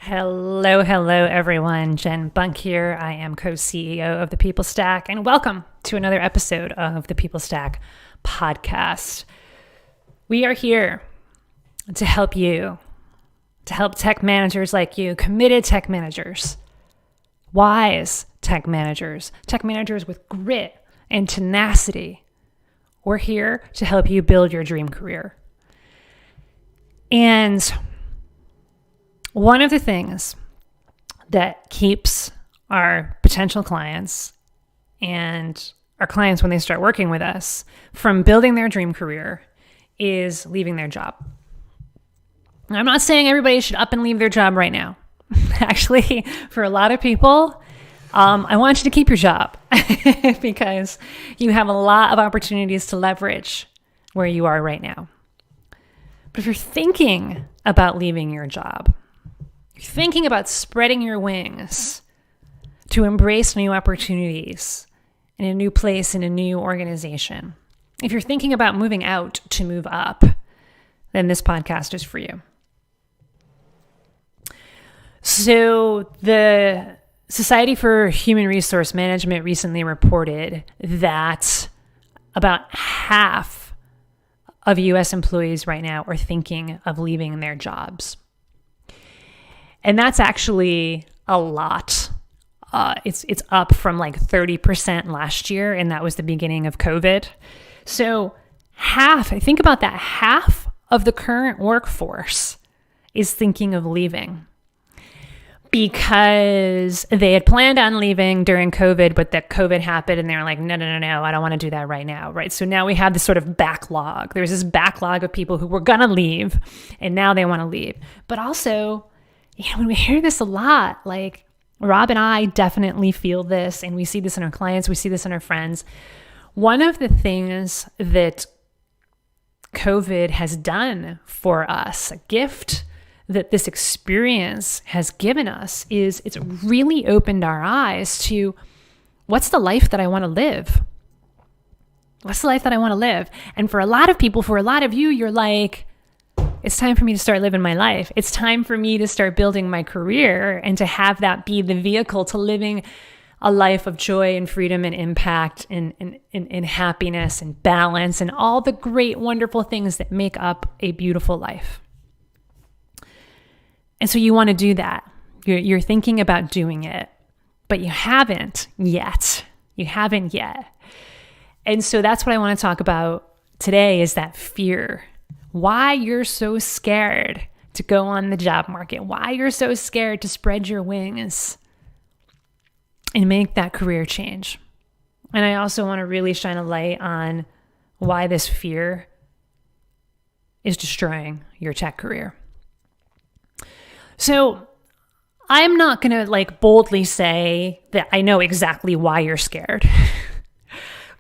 Hello, everyone. Jen Bunk here. I am co-CEO of The People Stack, and welcome to another episode of The People Stack podcast. We are here to help you, to help tech managers like you, committed tech managers, wise tech managers with grit and tenacity. We're here to help you build your dream career. And one of the things that keeps our potential clients and our clients when they start working with us from building their dream career is leaving their job. I'm not saying everybody should up and leave their job right now. Actually, for a lot of people, I want you to keep your job because you have a lot of opportunities to leverage where you are right now. But if you're thinking about leaving your job, you're thinking about spreading your wings to embrace new opportunities in a new place, in a new organization, if you're thinking about moving out to move up, then this podcast is for you. So the Society for Human Resource Management recently reported that about half of U.S. employees right now are thinking of leaving their jobs. And that's actually a lot. It's up from like 30% last year, and that was the beginning of COVID. So think about that, half of the current workforce is thinking of leaving because they had planned on leaving during COVID, but that COVID happened and they were like, no, I don't want to do that right now, right? So now we have this sort of backlog. There's this backlog of people who were going to leave, and now they want to leave. But also, when we hear this a lot, like Rob and I definitely feel this, and we see this in our clients, we see this in our friends. One of the things that COVID has done for us, a gift that this experience has given us, is it's really opened our eyes to what's the life that I want to live? What's the life that I want to live? And for a lot of people, for a lot of you, you're like, it's time for me to start living my life. It's time for me to start building my career and to have that be the vehicle to living a life of joy and freedom and impact and happiness and balance and all the great, wonderful things that make up a beautiful life. And so you want to do that. You're thinking about doing it, but you haven't yet. And so that's what I want to talk about today, is that fear. Why you're so scared to go on the job market, why you're so scared to spread your wings and make that career change. And I also want to really shine a light on why this fear is destroying your tech career. So I'm not going to boldly say that I know exactly why you're scared.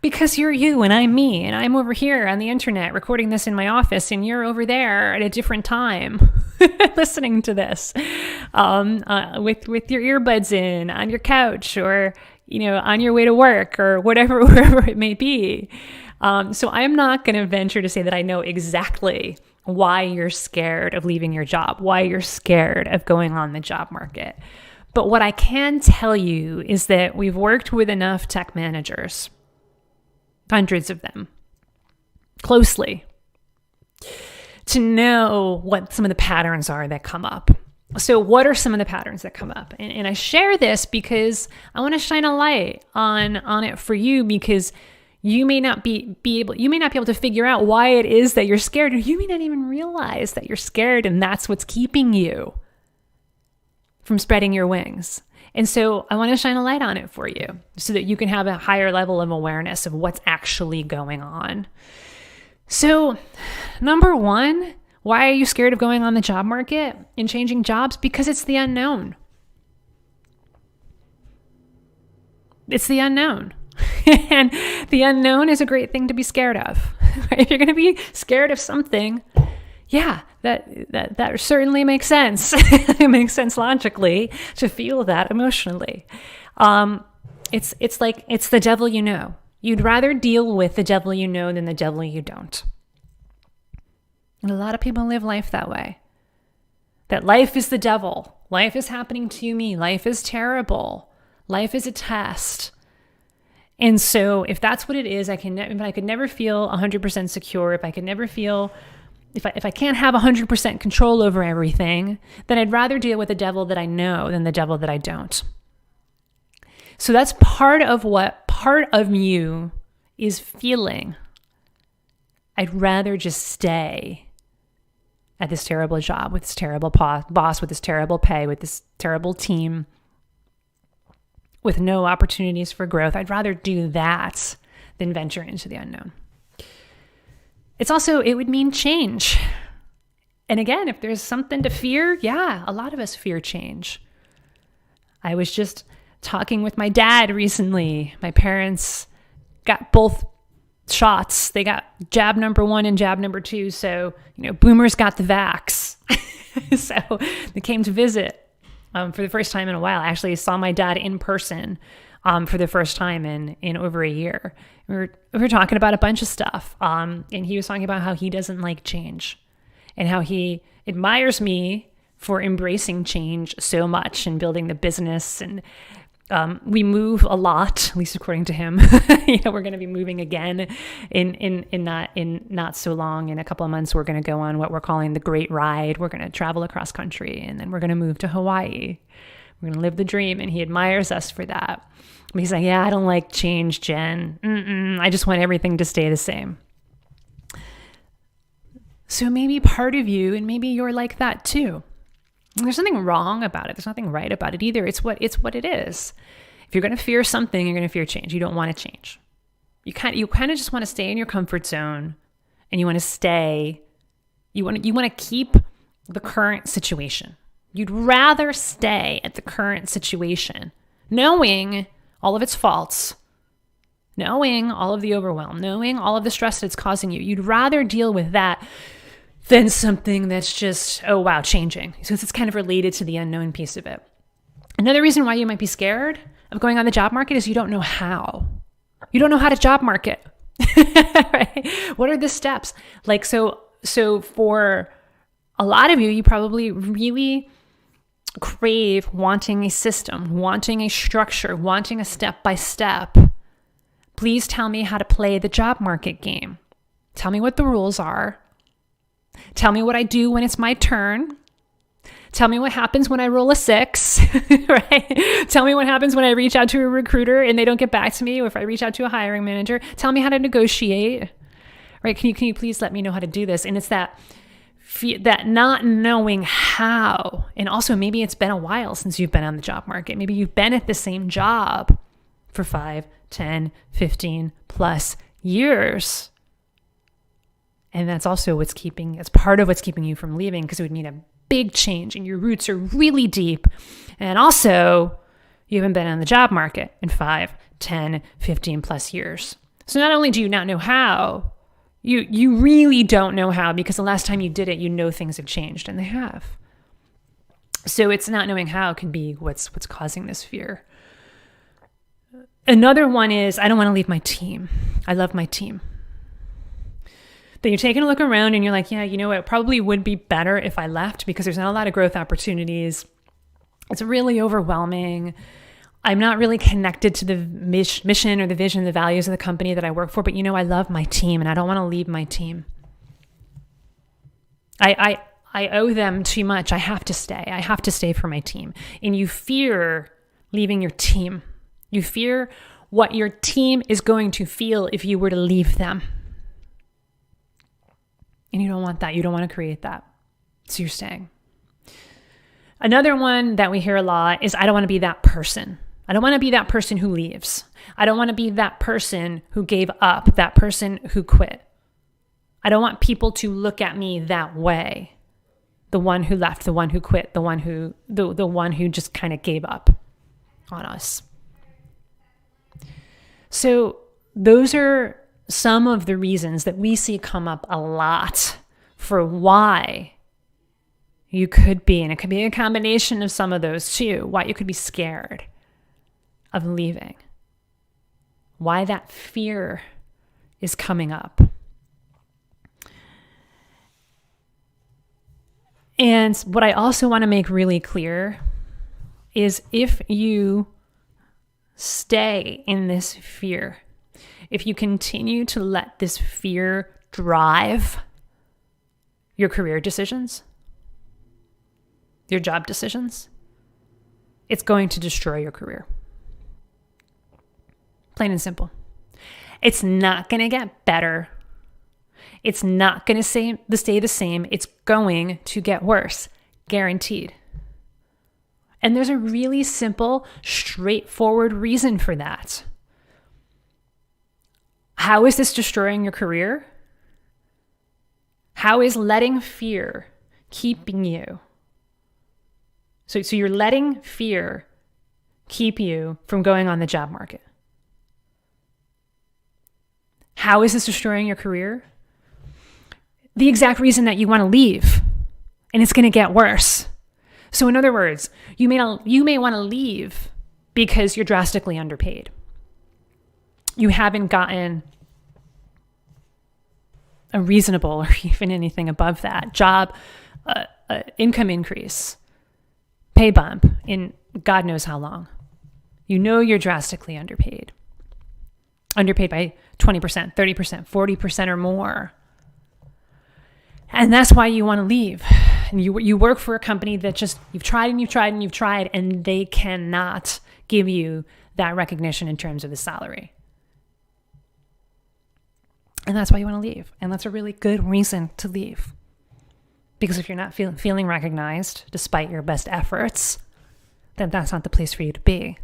Because you're you and I'm me, and I'm over here on the internet recording this in my office, and you're over there at a different time listening to this with your earbuds in on your couch, or on your way to work, or wherever it may be. So I'm not going to venture to say that I know exactly why you're scared of leaving your job, why you're scared of going on the job market. But what I can tell you is that we've worked with enough tech managers, hundreds of them, closely, to know what some of the patterns are that come up. So what are some of the patterns that come up? And I share this because I want to shine a light on it for you, because you may not be able to figure out why it is that you're scared, or you may not even realize that you're scared, and that's what's keeping you from spreading your wings. And so I want to shine a light on it for you so that you can have a higher level of awareness of what's actually going on. So, number one, why are you scared of going on the job market and changing jobs? Because it's the unknown. It's the unknown. And the unknown is a great thing to be scared of. If you're going to be scared of something, yeah, that certainly makes sense. It makes sense logically to feel that emotionally. It's the devil you know. You'd rather deal with the devil you know than the devil you don't. And a lot of people live life that way. That life is the devil Life is happening to me. Life is terrible. Life is a test. And so if that's what it is, if I could never feel 100% secure, if I could never feel, if I can't have 100% control over everything, then I'd rather deal with the devil that I know than the devil that I don't. So that's part of what part of you is feeling. I'd rather just stay at this terrible job with this terrible boss, with this terrible pay, with this terrible team, with no opportunities for growth. I'd rather do that than venture into the unknown. It would mean change. And again, if there's something to fear, yeah, a lot of us fear change. I was just talking with my dad recently. My parents got both shots. They got jab number 1 and jab number 2. So, boomers got the vax. So they came to visit for the first time in a while. I actually saw my dad in person for the first time in over a year. We were talking about a bunch of stuff. And he was talking about how he doesn't like change and how he admires me for embracing change so much and building the business. And we move a lot, at least according to him. We're going to be moving again in not so long. In a couple of months, we're going to go on what we're calling the Great Ride. We're going to travel across country, and then we're going to move to Hawaii. We're going to live the dream, and he admires us for that. But he's like, yeah, I don't like change, Jen. I just want everything to stay the same. So maybe part of you, and maybe you're like that too. There's nothing wrong about it. There's nothing right about it either. It's what it is. If you're going to fear something, you're going to fear change. You don't want to change. You kind of just want to stay in your comfort zone, and you want to stay. You want to keep the current situation. You'd rather stay at the current situation, knowing all of its faults, knowing all of the overwhelm, knowing all of the stress that it's causing you. You'd rather deal with that than something that's just, oh, wow, changing. So it's kind of related to the unknown piece of it. Another reason why you might be scared of going on the job market is you don't know how. You don't know how to job market. Right? What are the steps? So for a lot of you, you probably really crave wanting a system, wanting a structure, wanting a step-by-step. Please tell me how to play the job market game. Tell me what the rules are. Tell me what I do when it's my turn. Tell me what happens when I roll a 6, right? Tell me what happens when I reach out to a recruiter and they don't get back to me, or if I reach out to a hiring manager. Tell me how to negotiate, right? Can you please let me know how to do this? And it's that not knowing how. And also maybe it's been a while since you've been on the job market. Maybe you've been at the same job for 5, 10, 15 plus years. And that's also it's part of what's keeping you from leaving, because it would mean a big change and your roots are really deep. And also you haven't been on the job market in 5, 10, 15 plus years. So not only do you not know how, you really don't know how, because the last time you did it, things have changed, and they have. So it's not knowing how can be what's causing this fear. Another one is, I don't want to leave my team. I love my team. Then you're taking a look around and you're like, yeah, it probably would be better if I left, because there's not a lot of growth opportunities. It's really overwhelming. I'm not really connected to the mission or the vision, the values of the company that I work for, but I love my team and I don't want to leave my team. I owe them too much. I have to stay. I have to stay for my team. And you fear leaving your team. You fear what your team is going to feel if you were to leave them. And you don't want that. You don't want to create that. So you're staying. Another one that we hear a lot is, I don't want to be that person. I don't want to be that person who leaves. I don't want to be that person who gave up, that person who quit. I don't want people to look at me that way. The one who left, the one who quit, the one who just kind of gave up on us. So those are some of the reasons that we see come up a lot for why you could be, and it could be a combination of some of those too, why you could be scared of leaving, why that fear is coming up. And what I also want to make really clear is if you stay in this fear, if you continue to let this fear drive your career decisions, your job decisions, it's going to destroy your career. Plain and simple. It's not going to get better. It's not going to stay the same. It's going to get worse, guaranteed. And there's a really simple, straightforward reason for that. How is this destroying your career? How is letting fear keeping you? So you're letting fear keep you from going on the job market. How is this destroying your career? The exact reason that you want to leave, and it's going to get worse. So in other words, you may want to leave because you're drastically underpaid. You haven't gotten a reasonable or even anything above that job, income increase, pay bump in God knows how long. You know you're drastically underpaid. Underpaid by 20%, 30%, 40% or more. And that's why you want to leave. And you work for a company that just, you've tried and you've tried and you've tried, and they cannot give you that recognition in terms of the salary. And that's why you want to leave. And that's a really good reason to leave. Because if you're not feeling recognized, despite your best efforts, then that's not the place for you to be.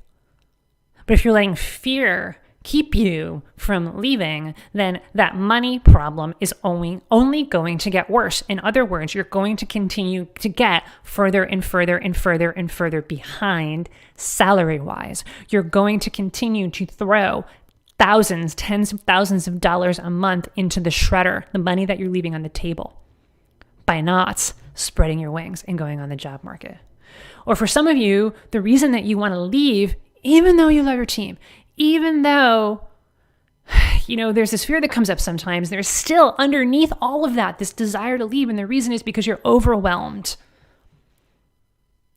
But if you're letting fear keep you from leaving, then that money problem is only going to get worse. In other words, you're going to continue to get further and further and further and further behind salary-wise. You're going to continue to throw thousands, tens of thousands of dollars a month into the shredder, the money that you're leaving on the table, by not spreading your wings and going on the job market. Or for some of you, the reason that you want to leave, even though you love your team, even though, there's this fear that comes up sometimes, there's still underneath all of that, this desire to leave. And the reason is because you're overwhelmed.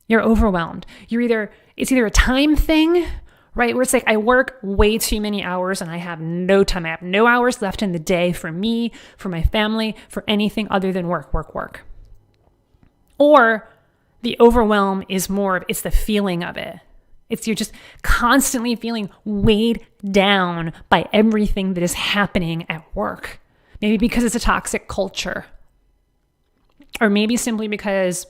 You're overwhelmed. It's either a time thing, right? Where it's like, I work way too many hours and I have no time. I have no hours left in the day for me, for my family, for anything other than work. Or the overwhelm is it's the feeling of it. You're just constantly feeling weighed down by everything that is happening at work. Maybe because it's a toxic culture. Or maybe simply because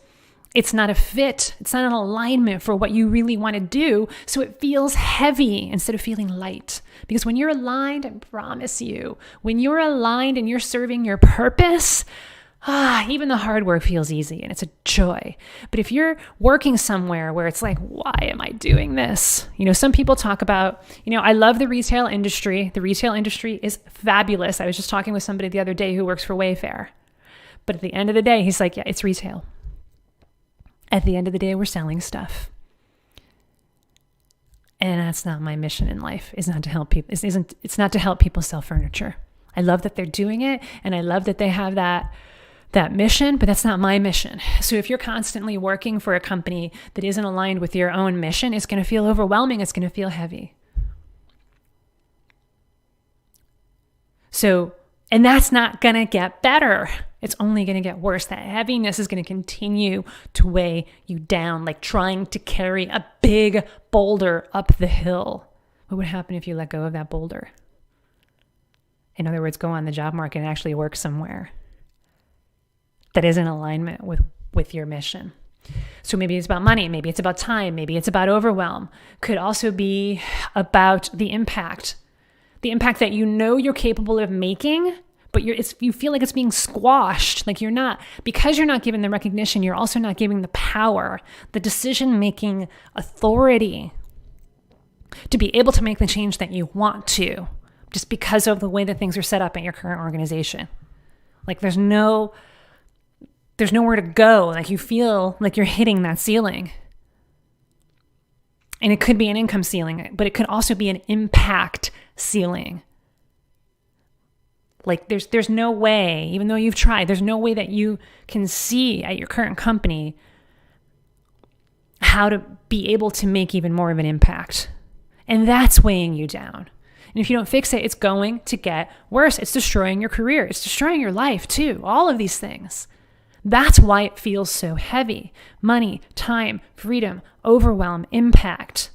it's not a fit. It's not an alignment for what you really want to do. So it feels heavy instead of feeling light. Because when you're aligned, I promise you, when you're aligned and you're serving your purpose, even the hard work feels easy and it's a joy. But if you're working somewhere where it's like, why am I doing this? Some people talk about, I love the retail industry. The retail industry is fabulous. I was just talking with somebody the other day who works for Wayfair. But at the end of the day, he's like, yeah, it's retail. At the end of the day, we're selling stuff. And that's not my mission in life. It's not to help people. It's not to help people sell furniture. I love that they're doing it. And I love that they have that mission, but that's not my mission. So if you're constantly working for a company that isn't aligned with your own mission, it's going to feel overwhelming. It's going to feel heavy. And that's not going to get better. It's only going to get worse. That heaviness is going to continue to weigh you down, like trying to carry a big boulder up the hill. What would happen if you let go of that boulder? In other words, go on the job market and actually work somewhere that is in alignment with your mission. So maybe it's about money, maybe it's about time, maybe it's about overwhelm. Could also be about the impact that you're capable of making, but you feel like it's being squashed. Like because you're not given the recognition, you're also not giving the power, the decision-making authority to be able to make the change that you want to, just because of the way that things are set up in your current organization. Like there's nowhere to go. Like you feel like you're hitting that ceiling. And it could be an income ceiling, but it could also be an impact ceiling. Like there's no way, even though you've tried, there's no way that you can see at your current company how to be able to make even more of an impact. And that's weighing you down. And if you don't fix it, it's going to get worse. It's destroying your career. It's destroying your life too. All of these things. That's why it feels so heavy. Money, time, freedom, overwhelm, impact.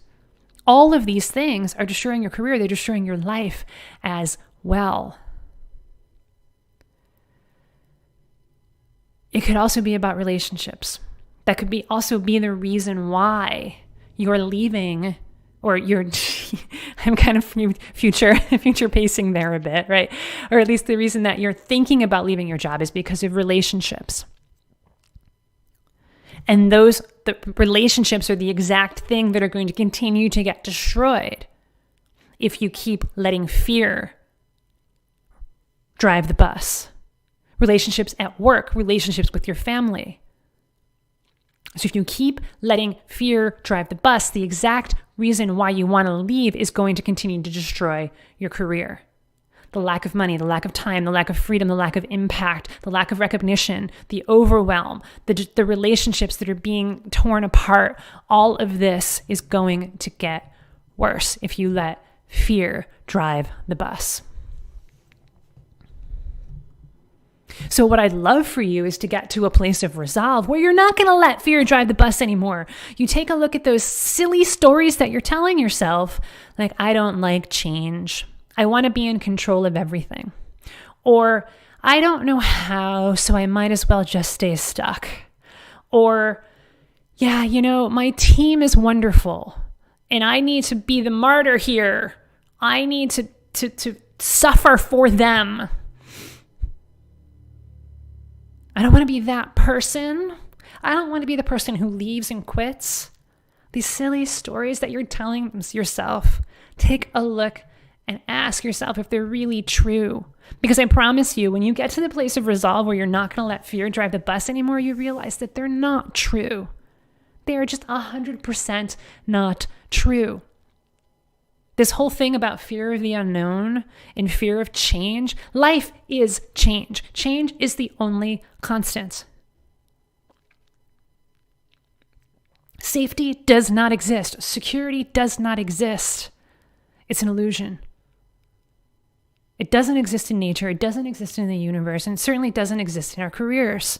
All of these things are destroying your career. They're destroying your life as well. It could also be about relationships. That could also be the reason why you're leaving, or you're, I'm kind of future pacing there a bit, right? Or at least the reason that you're thinking about leaving your job is because of relationships. And the relationships are the exact thing that are going to continue to get destroyed if you keep letting fear drive the bus. Relationships at work, relationships with your family. So if you keep letting fear drive the bus, the exact reason why you want to leave is going to continue to destroy your career. The lack of money, the lack of time, the lack of freedom, the lack of impact, the lack of recognition, the overwhelm, the relationships that are being torn apart, all of this is going to get worse if you let fear drive the bus. So what I'd love for you is to get to a place of resolve where you're not going to let fear drive the bus anymore. You take a look at those silly stories that you're telling yourself, like, I don't like change. I want to be in control of everything. Or, I don't know how, so I might as well just stay stuck. Or, yeah, my team is wonderful and I need to be the martyr here. I need to suffer for them. I don't want to be that person. I don't want to be the person who leaves and quits. These silly stories that you're telling yourself, take a look and ask yourself if they're really true. Because I promise you, when you get to the place of resolve where you're not going to let fear drive the bus anymore, you realize that they're not true. They are just 100% not true. This whole thing about fear of the unknown and fear of change, life is change. Change is the only constant. Safety does not exist. Security does not exist. It's an illusion. It doesn't exist in nature. It doesn't exist in the universe. And it certainly doesn't exist in our careers.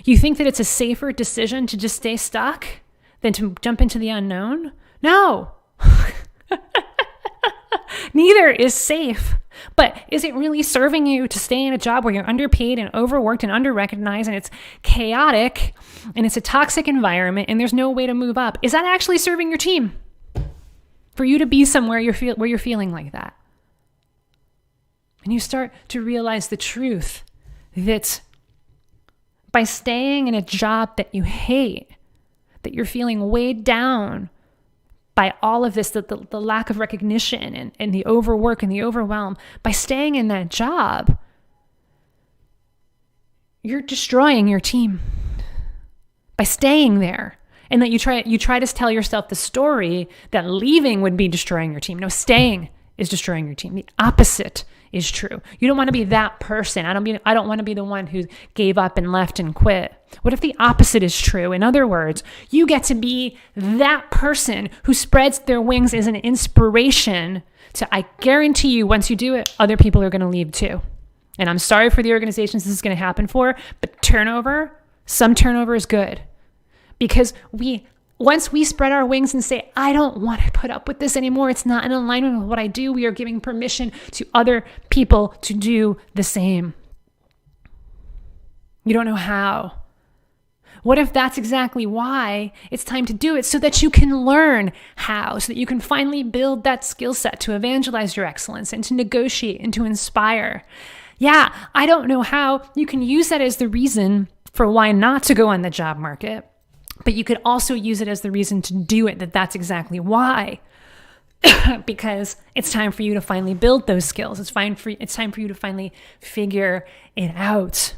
You think that it's a safer decision to just stay stuck than to jump into the unknown? No. Neither is safe. But is it really serving you to stay in a job where you're underpaid and overworked and underrecognized and it's chaotic and it's a toxic environment and there's no way to move up? Is that actually serving your team? For you to be somewhere where you're feeling like that? And you start to realize the truth that by staying in a job that you hate, that you're feeling weighed down by all of this, the lack of recognition and the overwork and the overwhelm, by staying in that job, you're destroying your team by staying there. And that you try to tell yourself the story that leaving would be destroying your team. No, staying is destroying your team. The opposite is true. You don't want to be that person. I don't want to be the one who gave up and left and quit. What if the opposite is true? In other words, you get to be that person who spreads their wings as an inspiration to, I guarantee you, once you do it, other people are going to leave too. And I'm sorry for the organizations this is going to happen for, but some turnover is good. Because once we spread our wings and say, I don't want to put up with this anymore, it's not in alignment with what I do, we are giving permission to other people to do the same. You don't know how. What if that's exactly why it's time to do it, so that you can learn how, so that you can finally build that skill set to evangelize your excellence and to negotiate and to inspire? Yeah, I don't know how. You can use that as the reason for why not to go on the job market. But you could also use it as the reason to do it, that's exactly why. Because it's time for you to finally build those skills. It's time for you to finally figure it out.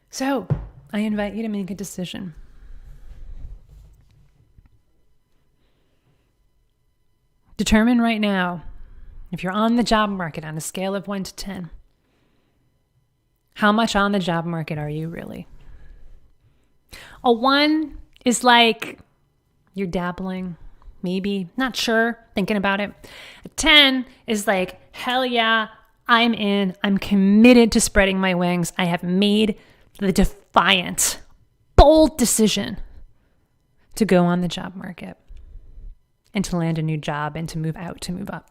So, I invite you to make a decision. 'Cause Determine right now, if you're on the job market on a scale of 1 to 10, how much on the job market are you really? A 1 is like you're dabbling, maybe, not sure, thinking about it. A 10 is like, hell yeah, I'm in. I'm committed to spreading my wings. I have made the defiant, bold decision to go on the job market and to land a new job and to move out, to move up.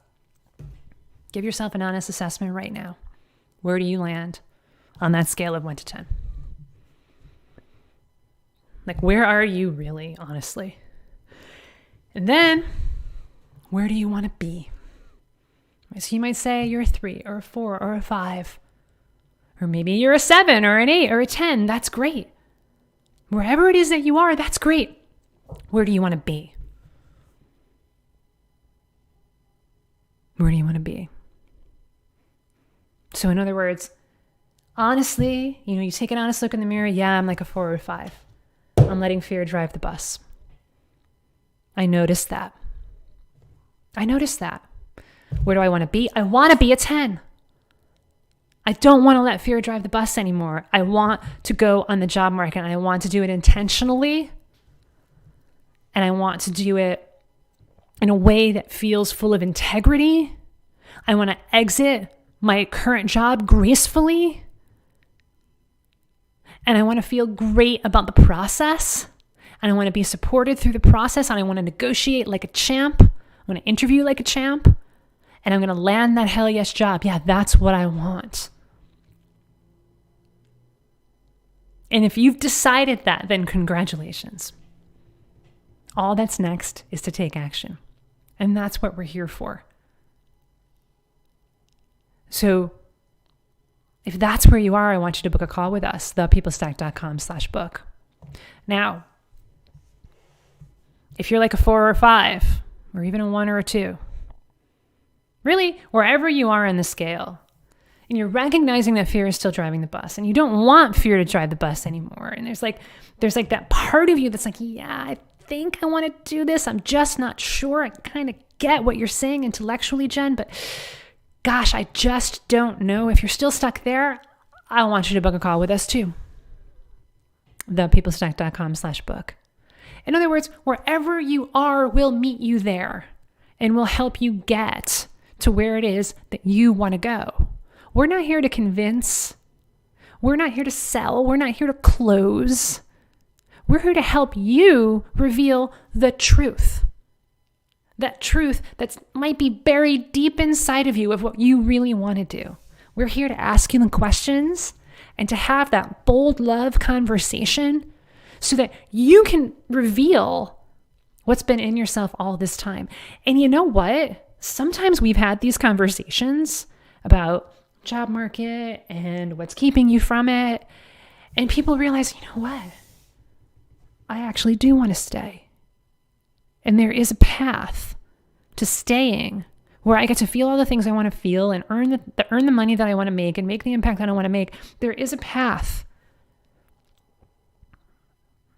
Give yourself an honest assessment right now. Where do you land on that scale of 1 to 10? Like, where are you really, honestly? And then, where do you want to be? So you might say you're a 3 or a 4 or a 5. Or maybe you're a 7 or an 8 or a 10. That's great. Wherever it is that you are, that's great. Where do you want to be? Where do you want to be? So in other words, honestly, you take an honest look in the mirror. Yeah, I'm like a 4 or a 5. I'm letting fear drive the bus. I noticed that. Where do I want to be? I want to be a 10. I don't want to let fear drive the bus anymore. I want to go on the job market, and I want to do it intentionally. And I want to do it in a way that feels full of integrity. I want to exit my current job gracefully. And I want to feel great about the process. And I want to be supported through the process. And I want to negotiate like a champ. I want to interview like a champ. And I'm going to land that hell yes job. Yeah, that's what I want. And if you've decided that, then congratulations. All that's next is to take action. And that's what we're here for. So if that's where you are, I want you to book a call with us, thepeoplestack.com/book. Now, if you're like a 4 or a 5, or even a 1 or a 2, really, wherever you are in the scale, and you're recognizing that fear is still driving the bus, and you don't want fear to drive the bus anymore, and there's like that part of you that's like, yeah, I think I want to do this. I'm just not sure. I kind of get what you're saying intellectually, Jen, but gosh, I just don't know. If you're still stuck there, I want you to book a call with us too. thepeoplestack.com/book. In other words, wherever you are, we'll meet you there and we'll help you get to where it is that you want to go. We're not here to convince. We're not here to sell. We're not here to close. We're here to help you reveal the truth. That truth that might be buried deep inside of you of what you really want to do. We're here to ask you the questions and to have that bold love conversation so that you can reveal what's been in yourself all this time. And you know what? Sometimes we've had these conversations about job market and what's keeping you from it. And people realize, you know what? I actually do want to stay. And there is a path to staying where I get to feel all the things I want to feel and earn the money that I want to make and make the impact that I want to make. There is a path.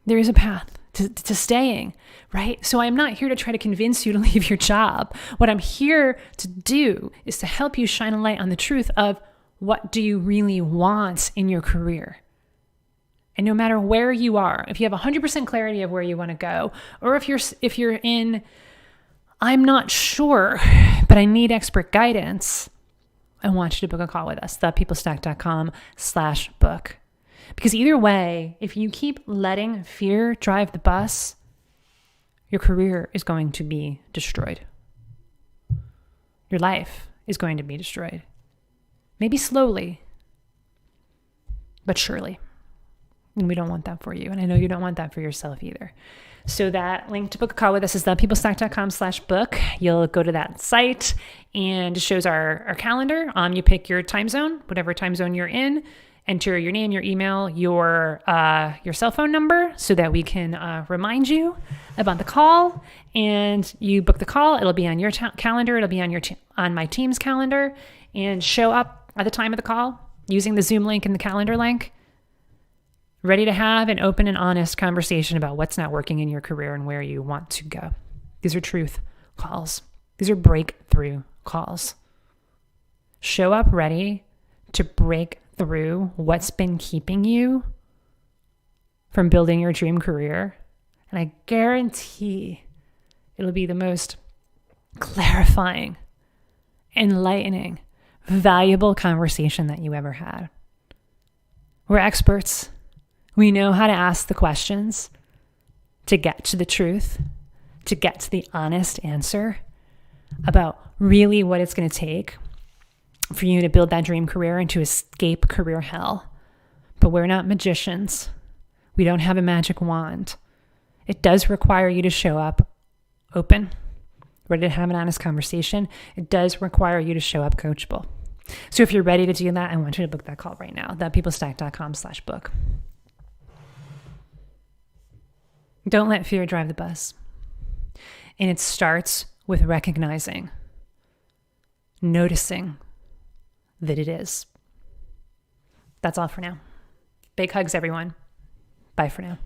There is a path to staying, right? So I'm not here to try to convince you to leave your job. What I'm here to do is to help you shine a light on the truth of what do you really want in your career. And no matter where you are, if you have 100% clarity of where you want to go, or if you're in, I'm not sure, but I need expert guidance, I want you to book a call with us, thepeoplestack.com/book. Because either way, if you keep letting fear drive the bus, your career is going to be destroyed. Your life is going to be destroyed. Maybe slowly, but surely. And we don't want that for you. And I know you don't want that for yourself either. So that link to book a call with us is thepeoplestack.com/book. You'll go to that site and it shows our calendar. You pick your time zone, whatever time zone you're in. Enter your name, your email, your cell phone number so that we can remind you about the call. And you book the call. It'll be on your calendar. It'll be on on my team's calendar. And show up at the time of the call using the Zoom link and the calendar link. Ready to have an open and honest conversation about what's not working in your career and where you want to go. These are truth calls. These are breakthrough calls. Show up ready to break through what's been keeping you from building your dream career. And I guarantee it'll be the most clarifying, enlightening, valuable conversation that you ever had. We're experts. We know how to ask the questions to get to the truth, to get to the honest answer about really what it's going to take for you to build that dream career and to escape career hell. But we're not magicians. We don't have a magic wand. It does require you to show up open, ready to have an honest conversation. It does require you to show up coachable. So if you're ready to do that, I want you to book that call right now, thatpeoplestack.com/book. Don't let fear drive the bus. And it starts with recognizing, noticing that it is. That's all for now. Big hugs, everyone. Bye for now.